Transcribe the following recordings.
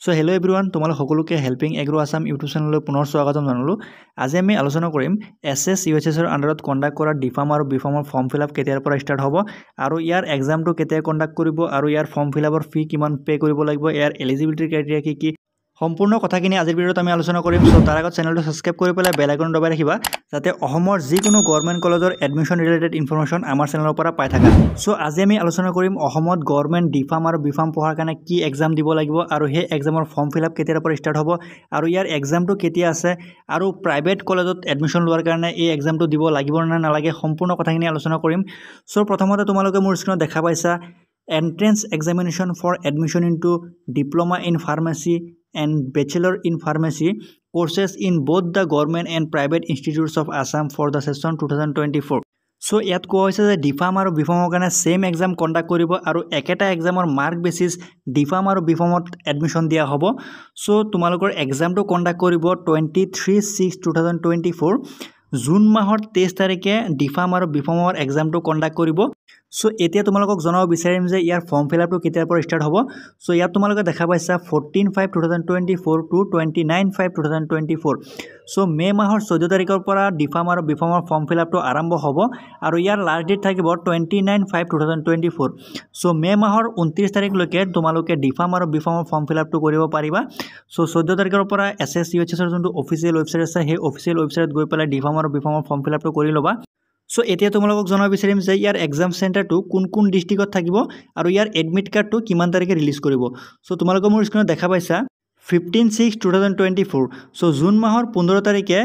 So hello' everyone, তোমালোক সকলোকে helping agro Assam YouTube চেনেললৈ পুনৰ স্বাগতম জনালোঁ। আজি আমি আলোচনা কৰিম এছ ইউ এইচ এছৰ আণ্ডাৰত কণ্ডাক্ট কৰা ডিফাৰ্ম আৰু বিফাৰ্মৰ ফৰ্ম ফিল আপ কেতিয়াৰ পৰা ষ্টাৰ্ট হ'ব আৰু ইয়াৰ এক্সামটো কেতিয়া কণ্ডাক্ট কৰিব আৰু ইয়াৰ ফৰ্ম ফিল আপৰ ফি কিমান পে' কৰিব লাগিব, ইয়াৰ এলিজিবিলিটি ক্ৰাইটেৰিয়া কি সম্পূৰ্ণ কথাখিনি আজিৰ ভিডিঅ'ত আমি আলোচনা কৰিম। সো তাৰ আগত চেনেলটো ছাবস্ক্ৰাইব কৰি পেলাই বেল আইকন দবাই ৰাখিবা যাতে অসমৰ যিকোনো গভৰ্ণমেণ্ট কলেজৰ এডমিশ্যন ৰিলেটেড ইনফৰমেশ্যন আমাৰ চেনেলৰ পৰা পাই থাকা। সো আজি আমি আলোচনা কৰিম অসমত গভৰ্ণমেণ্ট ডিফাৰ্ম আৰু বিফাৰ্ম পঢ়াৰ কাৰণে কি এক্সাম দিব লাগিব আৰু সেই এক্সামৰ ফৰ্ম ফিল আপ কেতিয়াৰ পৰা ষ্টাৰ্ট হ'ব আৰু ইয়াৰ এক্সামটো কেতিয়া আছে আৰু প্ৰাইভেট কলেজত এডমিশ্যন লোৱাৰ কাৰণে এই এক্সামটো দিব লাগিব নে নালাগে সম্পূৰ্ণ কথাখিনি আলোচনা কৰিম। সো প্ৰথমতে তোমালোকে মোৰ স্ক্ৰীনত দেখা পাইছা entrance examination for admission into diploma in pharmacy and Bachelor in Pharmacy courses in both the government and private institutes of Assam for the session 2024. So ইয়াত কোৱা হৈছে যে ডিফাৰ্ম আৰু বিফাৰ্মৰ কাৰণে ছেইম এক্সাম কণ্ডাক্ট কৰিব আৰু একেটা এক্সামৰ মাৰ্ক বেচিছ ডিফাৰ্ম আৰু বিফাৰ্মত এডমিশ্যন দিয়া হ'ব। সো তোমালোকৰ এক্সামটো কণ্ডাক্ট কৰিব 23/6/2024 জুন মাহৰ 23 তাৰিখে ডিফাৰ্ম আৰু বিফাৰ্মৰ এক্সামটো কণ্ডাক্ট কৰিব। সো এতিয়া তোমালোকক জনাব বিচাৰিম যে ইয়াৰ ফৰ্ম ফিল আপটো কেতিয়াৰ পৰা ষ্টাৰ্ট হ'ব। সো ইয়াত তোমালোকে দেখা পাইছা 14/5/2024 to 29/5/2024। সো মে মাহৰ 14 তাৰিখৰ পৰা ডিফাৰ্ম আৰু বিফাৰ্মৰ ফৰ্ম ফিল আপটো আৰম্ভ হ'ব আৰু ইয়াৰ লাষ্ট ডেট থাকিব 29/5/2024। সো মে মাহৰ 29 তাৰিখলৈকে তোমালোকে ডিফাৰ্ম আৰু বিফাৰ্মৰ ফৰ্ম ফিল আপটো কৰিব পাৰিবা। সো 14 তাৰিখৰ পৰা ইউ এইচ এছৰ যোনটো অফিচিয়েল ৱেবছাইট আছে সেই অফিচিয়েল ৱেবছাইটত গৈ পেলাই ডিফাৰ্ম আৰু বিফাৰ্মৰ ফৰ্ম ফিল আপটো কৰি ল'বা। সো এতিয়া তোমালোকক জনাব বিচাৰিম যে ইয়াৰ এক্সাম চেণ্টাৰটো কোন কোন ডিষ্ট্ৰিক্টত থাকিব আৰু ইয়াৰ এডমিট কাৰ্ডটো কিমান তাৰিখে ৰিলিজ কৰিব। সো তোমালোকে মোৰ স্ক্ৰীনত দেখা পাইছা 15/6/2024। সো জুন মাহৰ 15 তাৰিখে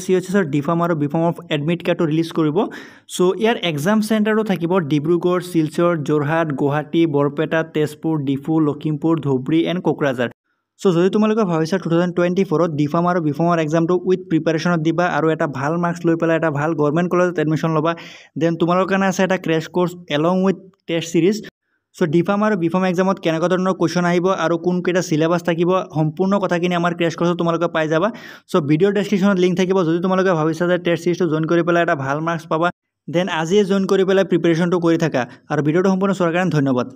ইউ এইচ এছৰ ডিফাৰ্ম আৰু বিফাৰ্মৰ এডমিট কাৰ্ডটো ৰিলিজ কৰিব। সো ইয়াৰ এক্সাম চেণ্টাৰটো থাকিব ডিব্ৰুগড়, শিলচৰ, যোৰহাট, গুৱাহাটী, বৰপেটা, তেজপুৰ, ডিফু, লখিমপুৰ, ধুবুৰী এণ্ড কোকৰাঝাৰ। সো যদি তোমালোকে ভাবিছা 2024ত ডিফাৰ্ম আৰু বিফাৰ্মৰ এক্সামটো উইথ প্ৰিপাৰেশ্যনত দিবা আৰু এটা ভাল মাৰ্কছ লৈ পেলাই এটা ভাল গভৰ্ণমেণ্ট কলেজত এডমিশ্যন ল'বা, দেন তোমালোকৰ কাৰণে আছে এটা crash course along with test series. So D Pharm আৰু বিফাৰ্ম এক্সামত কেনেকুৱা ধৰণৰ কুৱেশ্যন আহিব আৰু কোনকেইটা চিলেবাছ থাকিব সম্পূৰ্ণ কথাখিনি আমাৰ ক্ৰেছ কোৰ্চত তোমালোকে পাই যাবা। সো ভিডিঅ'ৰ ডেছক্ৰিপশ্যনত লিংক থাকিব। যদি তোমালোকে ভাবিছা যে টেষ্ট চিৰিজটো জইন কৰি পেলাই এটা ভাল মাৰ্কছ পাবা, দেন আজিয়ে জইন কৰি পেলাই প্ৰিপাৰেশ্যনটো কৰি থাকা আৰু ভিডিঅ'টো সম্পূৰ্ণ চোৱাৰ কাৰণে ধন্যবাদ।